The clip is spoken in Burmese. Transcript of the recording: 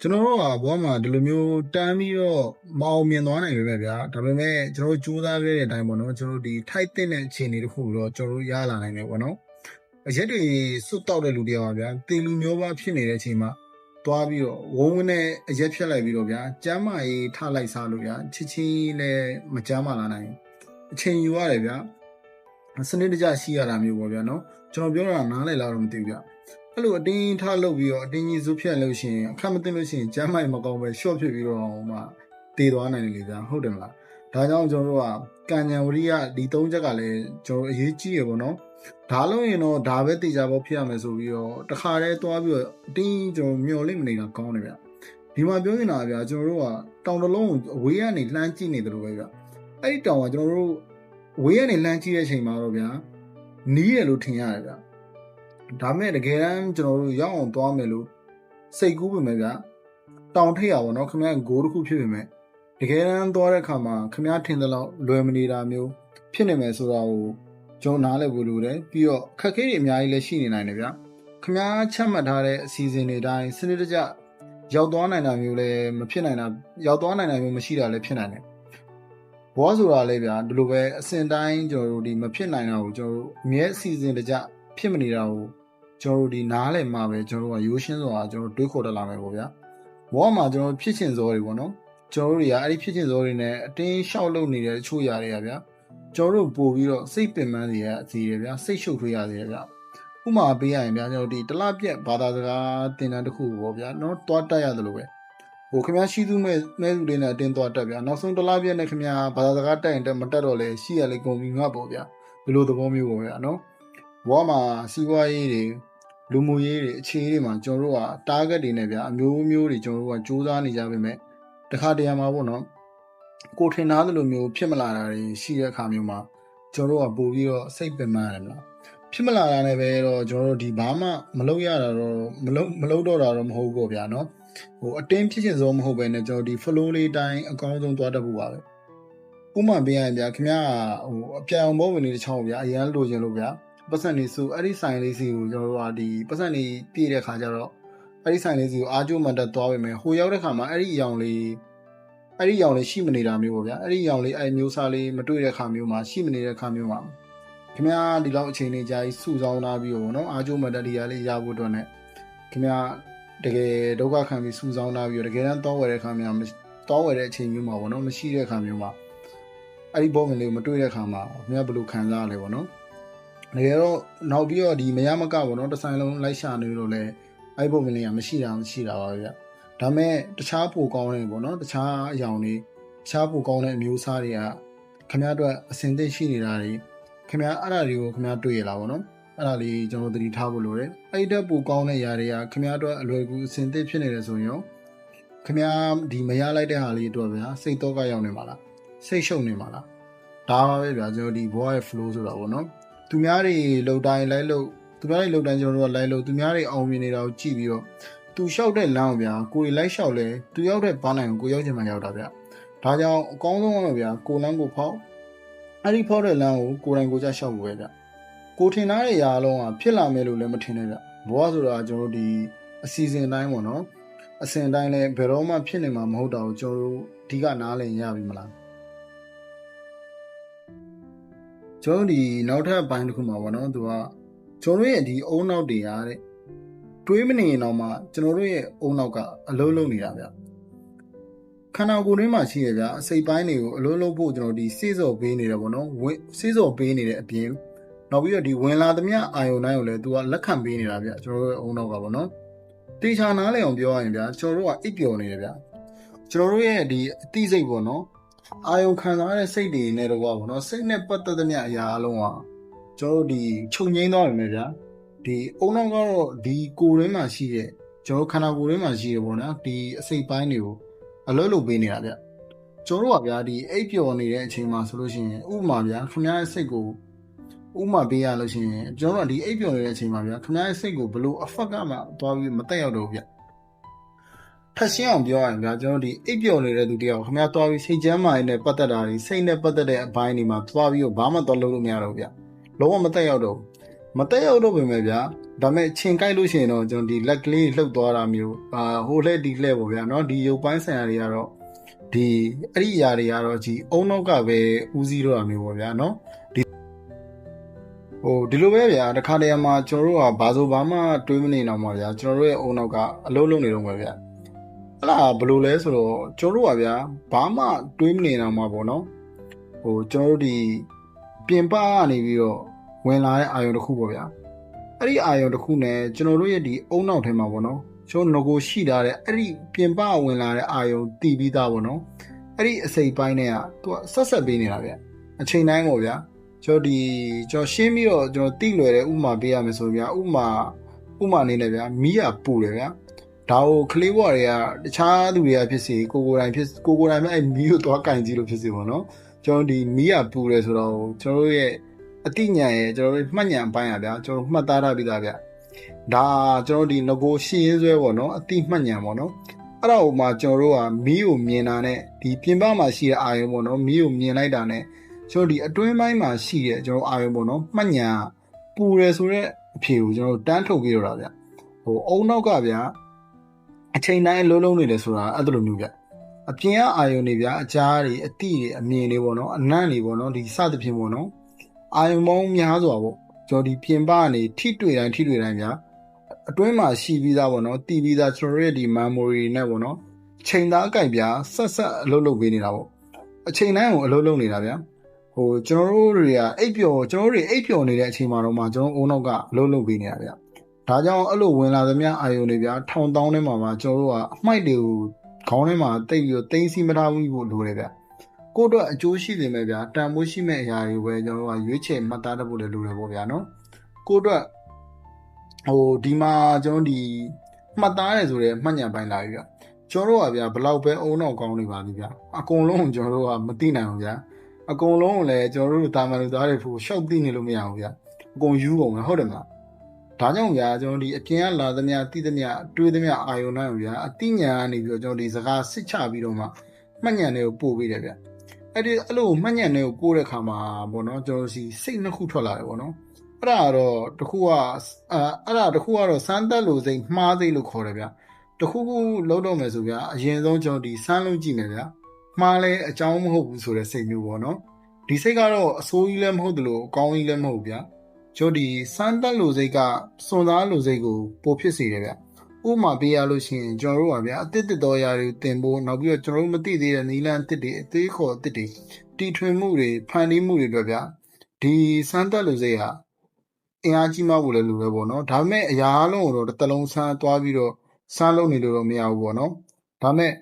ကျွန်တော်တို့ကဘောမှာဒီလိုမျိုးတန်းပြီးတော့မအောင်မြင်သွားနိုင်ပဲဗျာဒါပေမဲ့ကျွန်တော်တို့ကြိုးစားခဲ့တဲ့အတိုင်းပေါ့နော်ကျွန်တော်တို့ဒီထိုက်တဲ့အခြေအနေတစ်ခုတော့ကျွန်တော်တို့ရလာနိုင်တယ်ပေါ့နော်အရက်တွေစွတ်တောက်တဲ့လူတယောက်ပါဗျာတေလူမျိုးပါဖြစ်နေတဲ့အချိန်မှာတွားပြီးတော့ဝုန်းဝန်းနဲ့အရက်ဖြတ်လိုက်ပြီးတော့ဗျာကျမ်းမာရေးထလိုက်စားလို့ဗျာချစ်ချင်းလည်းမကျမ်းမာလာနိုင်အချိန်ယူရတယ်ဗျာစနစ်တကျရှိရတာမျိုးပေါ့ဗျာနော်ကျွန်တော်ပြောတာနားလည်လားတော့မသိဘူးဗျာအဲ့လိုအတင်းထားလုပ်ပြီးတော့အတင်းကြီးစုဖြတ်လို့ရှိရင်အခက်မသိလို့ရှိရင်ကျမ်းမိုက်မကောင်းပဲ short ဖြစ်ပြီးတော့မှတည်သွားနိုင်တယ်လေဗျာဟုတ်တယ်မလားဒါကြောင့်ကျွန်တော်တို့ကကံဉဏ်ဝရိယဒီ၃ချက်ကလည်းကျွန်တော်အရေးကြီးရပေါ့နော်ဒါလို့ရင်တော့ဒါပဲတေချာဖို့ဖြစ်ရမယ်ဆိုပြီးတော့တခါတည်းသွားပြီးတော့အတင်းကျွန်တော်မျော်လင့်မနေတာကောင်းတယ်ဗျာဒီမှာပြောနေတာဗျာကျွန်တော်တို့ကတောင်တလုံးကိုအဝေးကနေလှမ်းကြည့်နေတယ်လို့ပဲဗျာအဲ့ဒီတောင်ကကျွန်တော်တို့ဝေးကနေလှမ်းကြည့်တဲ့အချိန်မှာတော့ဗျာနီးရလို့ထင်ရတယ်ဗျာဒါမဲ့တကယ်တမ်းကျွန်တော်တို့ရောက်အောင်သွားမယ်လို့စိတ်ကူးပြင်မယ်ဗျာတောင်ထိပ်ရပါတော့ခင်ဗျားဂိုးတစ်ခုဖြစ်ပြင်မယ်တကယ်တမ်းသွားတဲ့အခါမှာခင်ဗျားထင်တဲ့လောက်လွယ်မနေတာမျိုးဖြစ်နေမယ်ဆိုတာကိုကျွန်တော်နားလည်ဖို့လိုတယ်ပြီးတော့ခက်ခဲတွေအများကြီးလည်းရှိနေနိုင်တယ်ဗျာခင်ဗျားချက်မှတ်ထားတဲ့အစီအစဉ်တွေတိုင်းစနစ်တကျရောက်သွားနိုင်တာမျိုးလည်းမဖြစ်နိုင်တာရောက်သွားနိုင်တာမျိုးမရှိတာလည်းဖြစ်နိုင်တယ်ဘောဆိုတာလည်းဗျာဒီလိုပဲအစဉ်တိုင်းကျွန်တော်တို့ဒီမဖြစ်နိုင်တာကိုကျွန်တော်တို့အမြဲအစီအစဉ်တကျဖြစ်မနေတာကိုကျွန်တော်တို့ဒီနားလည်မှာပဲကျွန်တော်တို့ကရိုးရှင်းစွာကျွန်တော်တွေးခေါ်တတ်လာမယ်ပေါ့ဗျာဘောမှာကျွန်တော်ဖြစ်ချင်စောတွေပေါ့နော်ကျွန်တော်တို့တွေကအဲ့ဒီဖြစ်ချင်စောတွေနဲ့အတင်းလျှောက်လုပ်နေတဲ့တချို့ຢာတွေကဗျာကျွန်တော်တို့ပို့ပြီးတော့စိတ်ပင်ပန်းနေရစီရဗျာစိတ်ရှုပ်ထွေးရစီရဗျာဥမာပေးရရင်ဗျာကျွန်တော်ဒီတလပြက်ဘာသာစကားသင်တန်းတစ်ခုပေါ့ဗျာနော်တွားတက်ရတယ်လို့ပဲဟိုခင်ဗျားရှိသူမဲ့သူတွေနဲ့အတင်းသွားတက်ဗျာနောက်ဆုံးတလပြက်နဲ့ခင်ဗျားဘာသာစကားတက်ရင်တက်မတက်တော့လဲရှိရလေကုန်ပြီငါ့ပေါ့ဗျာဒီလိုသဘောမျိုးပေါ့ဗျာနော်ဘောမှာစီးပွားရေးတွေလူမှုရေးတွေအခြေအနေတွေမှာကျွန်တော်တို့က target တွေနဲ့ဗျာအမျိုးမျိုးတွေကျွန်တော်တို့ကစူးစမ်းနေကြပါမယ်တခါတရံမှာပေါ့နော်ကိုထင်သားသလိုမျိုးဖြစ်မလာတာတွေရှိတဲ့အခါမျိုးမှာကျွန်တော်တို့ကပို့ပြီးတော့စိတ်ပင်ပန်းရတယ်မလားဖြစ်မလာတာနဲ့ပဲတော့ကျွန်တော်တို့ဒီဘာမှမလုပ်ရတာတော့မလုပ်တော့တာတော့မဟုတ်ဘူးဗျာနော်ဟိုအတင်းဖြစ်ချင်ဆုံးမဟုတ်ပဲနဲ့ကျွန်တော်ဒီ flow လေးတိုင်းအကောင်းဆုံးသွားတတ်ဖို့ပါပဲဥပမာပေးရရင်ဗျာခင်ဗျားဟိုအပြောင်ဘောဝင်လေးတစ်ချောင်းဗျာအရန်လိုချင်လို့ဗျာပတ်စံနေစုအဲ့ဒီဆိုင်လေးစီကိုကျွန်တော်တို့ကဒီပတ်စံနေပြည့်တဲ့ခါကျတော့အဲ့ဒီဆိုင်လေးစီကိုအားကျိုးမှတက်သွားပြီမယ်ဟိုရောက်တဲ့ခါမှာအဲ့ဒီအယောင်လေးရှိမနေတာမျိုးပေါ့ဗျာအဲ့ဒီအယောင်လေးအဲ့မျိုးစားလေးမတွေ့တဲ့ခါမျိုးမှာရှိမနေတဲ့ခါမျိုးမှာခင်ဗျားဒီလောက်အချိန်လေးကြာကြီးစုဆောင်းလာပြီးတော့နော်အားကျိုးမှတက်ဒီရလေးရဖို့အတွက်နဲ့ခင်ဗျားတကယ်ဒုက္ခခံပြီးစုဆောင်းလာပြီးတော့တကယ်တမ်းတောဝယ်တဲ့ခါမျိုးတောဝယ်တဲ့အချိန်မျိုးမှာပေါ့နော်မရှိတဲ့ခါမျိုးမှာအဲ့ဒီဘောဝင်လေးကိုမတွေ့တဲ့ခါမှာခင်ဗျားဘယ်လိုခံစားရလဲပေါ့နော်တကယ်တော့နောက်ပြီးတော့ဒီမရမကပေါ့နော်တစ်ဆိုင်လုံးလိုက်ရှာနေလို့လဲအဲ့ပုံမလေးကမရှိတာပါပဲဗျဒါမဲ့တခြားပိုကောင်းနေပေါ့နော်တခြားအယောင်တွေတခြားပိုကောင်းတဲ့အမျိုးအစားတွေကခင်ဗျားတို့အစင်သိရှိနေတာတွေခင်ဗျားအဲ့ဒါတွေကိုခင်ဗျားတွေ့ရလားပေါ့နော်အဲ့ဒါလေးကျွန်တော်သတိထားဖို့လိုတယ်အဲ့ဒီတက်ပိုကောင်းတဲ့ຢာတွေကခင်ဗျားတို့အလွယ်ကူအစင်သိဖြစ်နေတယ်ဆိုရင်ခင်ဗျားဒီမရလိုက်တဲ့ဟာလေးအတွက်ဗျာစိတ်တော့ကရောက်နေမှာလားစိတ်ရှုပ်နေမှာလားဒါပါပဲဗျာကျွန်တော်ဒီ voice flow ဆိုတာပေါ့နော်သူများတွေလှုပ်တိုင်းလိုက်လို့သူများတွေလှုပ်တိုင်းကျွန်တော်တို့ကလိုက်လို့သူများတွေအောင်မြင်နေတာကိုကြည့်ပြီးတော့သူလျှောက်တဲ့လမ်းကိုဗျာကိုယ်လိုက်လျှောက်လဲသူရောက်တဲ့ဘာနိုင်ကိုကိုရောက်ချင်မှရောက်တာဗျာဒါကြောင့်အကောင်းဆုံးကတော့ဗျာကိုလမ်းကိုဖောက်အဲ့ဒီဖောက်တဲ့လမ်းကိုကိုယ်တိုင်ကိုကြလျှောက်ဖို့ပဲဗျာကိုထင်သားတဲ့ຢာအလုံးကဖြစ်လာမယ်လို့လည်းမထင်နဲ့ဗျာဘောဆိုတာကျွန်တော်တို့ဒီအစီအစဉ်တိုင်းပေါ့နော်အစဉ်တိုင်းလဲဘယ်တော့မှဖြစ်နေမှာမဟုတ်တာကိုကျွန်တော်တို့အဓိကနားလည်ရပြီမလားကျွန်တော်ဒီနောက်ထပ်ဘိုင်းတစ်ခုမှာပေါ့နော်သူကကျွန်တော်ရဲ့ဒီအုံနောက်တွေအားတဲ့တွေးမနေရင်တော့မှကျွန်တော်တို့ရဲ့အုံနောက်ကအလုံးလုံးနေတာဗျခန္ဓာကိုယ်ထဲမှာရှိရဗျအစိတ်ပိုင်းတွေကိုအလုံးလုံးဖို့ကျွန်တော်ဒီစေးစော်ပေးနေတယ်ပေါ့နော်စေးစော်ပေးနေတဲ့အပြင်နောက်ပြီးတော့ဒီဝင်လာသမျှအာယုန်တိုင်းကိုလည်းသူကလက်ခံပေးနေတာဗျကျွန်တော်တို့ရဲ့အုံနောက်ကပေါ့နော်တေချာနားလည်အောင်ပြောရရင်ဗျကျွန်တော်တို့ကအိပ်ပျော်နေတယ်ဗျကျွန်တော်တို့ရဲ့ဒီအသိစိတ်ပေါ့နော်အာယုံခံစားတဲ့စိတ်တွေနဲ့တော့ပေါ့နော်စိတ်နဲ့ပတ်သက်သမျှအရာအလုံးကကျွန်တော်တို့ဒီချုပ်ငိမ့်သွားပြီမယ်ဗျာဒီအုံနောက်ကတော့ဒီကိုယ်ထဲမှာရှိတဲ့ကျွန်တော်ခန္ဓာကိုယ်ထဲမှာရှိတယ်ပေါ့နော်ဒီအစိတ်ပိုင်းတွေကိုအလုံးလုံးပေးနေတာဗျကျွန်တော်တို့ကဗျာဒီအိပ်ပျော်နေတဲ့အချိန်မှာဆိုလို့ရှိရင်ဥပမာဗျာခင်ဗျားရဲ့စိတ်ကိုဥပမာပေးရလို့ရှိရင်ကျွန်တော်တို့ကဒီအိပ်ပျော်နေတဲ့အချိန်မှာဗျာခင်ဗျားရဲ့စိတ်ကိုဘယ်လိုအဖက်ကမှသွားပြီးမတက်ရောက်တော့ဘူးဗျထပ်ရှင်းအောင်ပြောရရင်ဗျာကျွန်တော်ဒီအိပ်ပျော်နေတဲ့သူတယောက်ခင်ဗျားသွားပြီးစိတ်ချမ်းမာရေးနဲ့ပတ်သက်တာတွေစိတ်နဲ့ပတ်သက်တဲ့အပိုင်းတွေမှာသွားပြီးတော့ဘာမှသွားလုပ်လို့မရတော့ဘူးဗျလုံးဝမတက်ရောက်တော့ မတက်ရောက်တော့ပြင်မဲ့ဗျာဒါမဲ့ချိန်ကြိုက်လို့ရှိရင်တော့ကျွန်တော်ဒီလက်ကလေးလှုပ်သွားတာမျိုးဟိုလှည့်ဒီလှည့်ပေါ့ဗျာเนาะဒီရုပ်ပိုင်းဆိုင်ရာတွေကတော့ဒီအဲ့ဒီအရာတွေကတော့ဒီအုံနောက်ကပဲဦးစီးတော့တာမျိုးပေါ့ဗျာเนาะဒီလိုပဲဗျာတခါတည်းမှာကျွန်တော်တို့ကဘာဆိုဘာမှတွေးမနေတော့မှာဗျာကျွန်တော်တို့ရဲ့အုံနောက်ကအလုံးလုံးနေတော့မှာဗျာအဲ့ဒါဘယ်လိုလဲဆိုတော့ကျွန်တော်တို့ကဗျာဘာမှတွေးမနေတော့မှာပေါ့နော်ကျွန်တော်တို့ဒီပြင်ပကနေပြီးတော့ဝင်လာတဲ့အာယုံတစ်ခုပေါ့ဗျာအဲ့ဒီအာယုံတစ်ခုနဲ့ကျွန်တော်တို့ရဲ့ဒီအုံနောက်ထဲမှာပေါ့နော်ကျွန်တော်ငကိုရှိထားတဲ့အဲ့ဒီပြင်ပဝင်လာတဲ့အာယုံတည်ပြီးသားပေါ့နော်အဲ့ဒီအစိပ်ပိုင်းနဲ့ကသူကဆက်ပေးနေတာဗျာအချိန်တိုင်းပေါ့ဗျာကျွန်တော်ရှင်းပြီးတော့ကျွန်တော်တိလွယ်တဲ့ဥမာပေးရမယ်ဆိုဗျာဥမာအနေနဲ့ဗျာမီးရပူတယ်ဗျာဒါကိုကလေးဘွားတွေကတခြားသူတွေကဖြစ်စီကိုယ်တိုင်ပဲအဲ့မီးကိုသွားကင်ကြည့်လို့ဖြစ်စီပေါ့နော်ကျွန်တော်ဒီမီးရပူတယ်ဆိုတော့ကျွန်တော်တို့ရဲ့အတိညာရဲ့ကျွန်တော်တို့မှတ်ဉာဏ်ပိုင်းရဗျာကျွန်တော်မှတ်သားထားပြီးသားဗျာဒါကျွန်တော်ဒီငကိုရှင်းရင်းဆွဲပေါ့နော်အတိမှတ်ဉာဏ်ပေါ့နော်အဲ့ဒါဟိုမှာကျွန်တော်တို့ကမီးကိုမြင်တာနဲ့ဒီပြင်ပမှာရှိတဲ့အာယုံပေါ့နော်မီးကိုမြင်လိုက်တာနဲ့ကျွန်တော်ဒီအတွင်းပိုင်းမှာရှိတဲ့ကျွန်တော်အာယုံပေါ့နော်မှတ်ညာပူတယ်ဆိုတဲ့အဖြေကိုကျွန်တော်တန်းထုတ်ပြီးတော့တာဗျအုံနောက်ကဗျာအချိန်တိုင်းလုံးနေတယ်ဆိုတာအဲ့လိုမျိုးဗျအပြင်ကအာယုံတွေဗျာအကြားတွေအတိတွေအမြင်တွေပေါ့နော်အနံ့တွေပေါ့နော်ဒီစသဖြင့်ပေါ့နော်အာယုံပေါင်းများစွာပေါ့ကျွန်တော်ဒီပြင်ပကနေထိတွေ့တိုင်းဗျာအတွင်းမှာရှိပြီးသားပေါ့နော်တည်ပြီးသားကျွန်တော်ရဲ့ဒီ memory နဲ့ပေါ့နော်ချိန်သားအကြိုက်ဗျာဆက်အလုပ်ပေးနေတာပေါ့အချိန်တိုင်းကိုအလုပ်နေတာဗျာကျွန်တော်တို့တွေကအိပ်ပျော်နေတဲ့အချိန်မှာတော့မှကျွန်တော်အုံနောက်ကလုပ်ပေးနေတာဗျဒါကြောင့်အဲ့လိုဝင်လာသမျှအာယုံတွေဗျာထောင်တောင်းထဲမှာမှကျွန်တော်တို့ကအမိုက်တွေကိုခေါင်းထဲမှာတိတ်ပြီးတော့တင်းစီမထားဘူးလို့လိုတယ်ဗျကိုယ့်အတွက်အကျိုးရှိနေမယ်ဗျာတန်ဖိုးရှိမဲ့အရာတွေပဲကျွန်တော်တို့ကရွေးချယ်မှတ်သားတတ်ဖို့လည်းလိုတယ်ပေါ့ဗျာနော်ကိုယ့်အတွက်ဒီမှာကျွန်တော်ဒီမှတ်သားရဆိုတဲ့မှတ်ဉာဏ်ပိုင်းလာပြီဗျကျွန်တော်တို့ကဗျာဘလောက်ပဲအုံနောက်ကောင်းနေပါလိမ့်ဗျာအကုန်လုံးကျွန်တော်တို့ကမသိနိုင်ဘူးဗျာအကုန်လုံးကိုလည်းကျွန်တော်တို့တာမန်လူသားတွေဖို့ရှောက်သိနေလို့မရဘူးဗျာအကုန်ယူကုန်ပဲဟုတ်တယ်မလားဒါကြောင့်ဗျာကျွန်တော်ဒီအပြင်ကလာသမျှတိသမျှတွေးသမျှအာယုံနိုင်ဗျာအတိညာကနေပြီးတော့ကျွန်တော်ဒီစကားစစ်ချပြီးတော့မှမှတ်ဉာဏ်တွေကိုပို့ပေးတယ်ဗျအဲ့လိုမှတ်ဉာဏ်တွေကိုပို့တဲ့ခါမှာပေါ့နော်ကျွန်တော်စီစိတ်နှစ်ခုထွက်လာတယ်ပေါ့နော်အဲ့ဒါကတော့တခုကတော့စမ်းသက်လို့စိတ်မှားစိတ်လို့ခေါ်တယ်ဗျတခုလုံးတော့မယ်ဆိုဗျာအရင်ဆုံးကျွန်တော်ဒီစမ်းလုံးကြည့်မယ်ဗျာမှားလဲအကြောင်းမဟုတ်ဘူးဆိုတဲ့စိတ်မျိုးပေါ့နော်ဒီစိတ်ကတော့အဆိုးကြီးလည်းမဟုတ်တယ်လို့အကောင်းကြီးလည်းမဟုတ်ဗျာကျွန်တော်ဒီစမ်းသက်လို့စိတ်ကစွန်စားလို့စိတ်ကိုပိုဖြစ်စေတယ်ဗျဥပမာပေးရလို့ရှိရင်ကျွန်တော်တို့ပါဗျာအတစ်တော်ရာတွေတင်ဖို့နောက်ပြီးတော့ကျွန်တော်တို့မသိသေးတဲ့နီလန်းတစ်တွေအသေးခေါ်တစ်တွေတီထွင်မှုတွေဖန်တီးမှုတွေအတွက်ဗျာဒီစမ်းသက်လို့စိတ်ဟာအင်အားကြီးမှဖို့လည်းလိုပဲပေါ့နော်ဒါပေမဲ့အရာအလုံးကိုတော့တစ်လုံးဆန်းသွားပြီးတော့ဆန်းလုံးနေလို့တော့မရဘူးပေါ့နော်ဒါပေမဲ့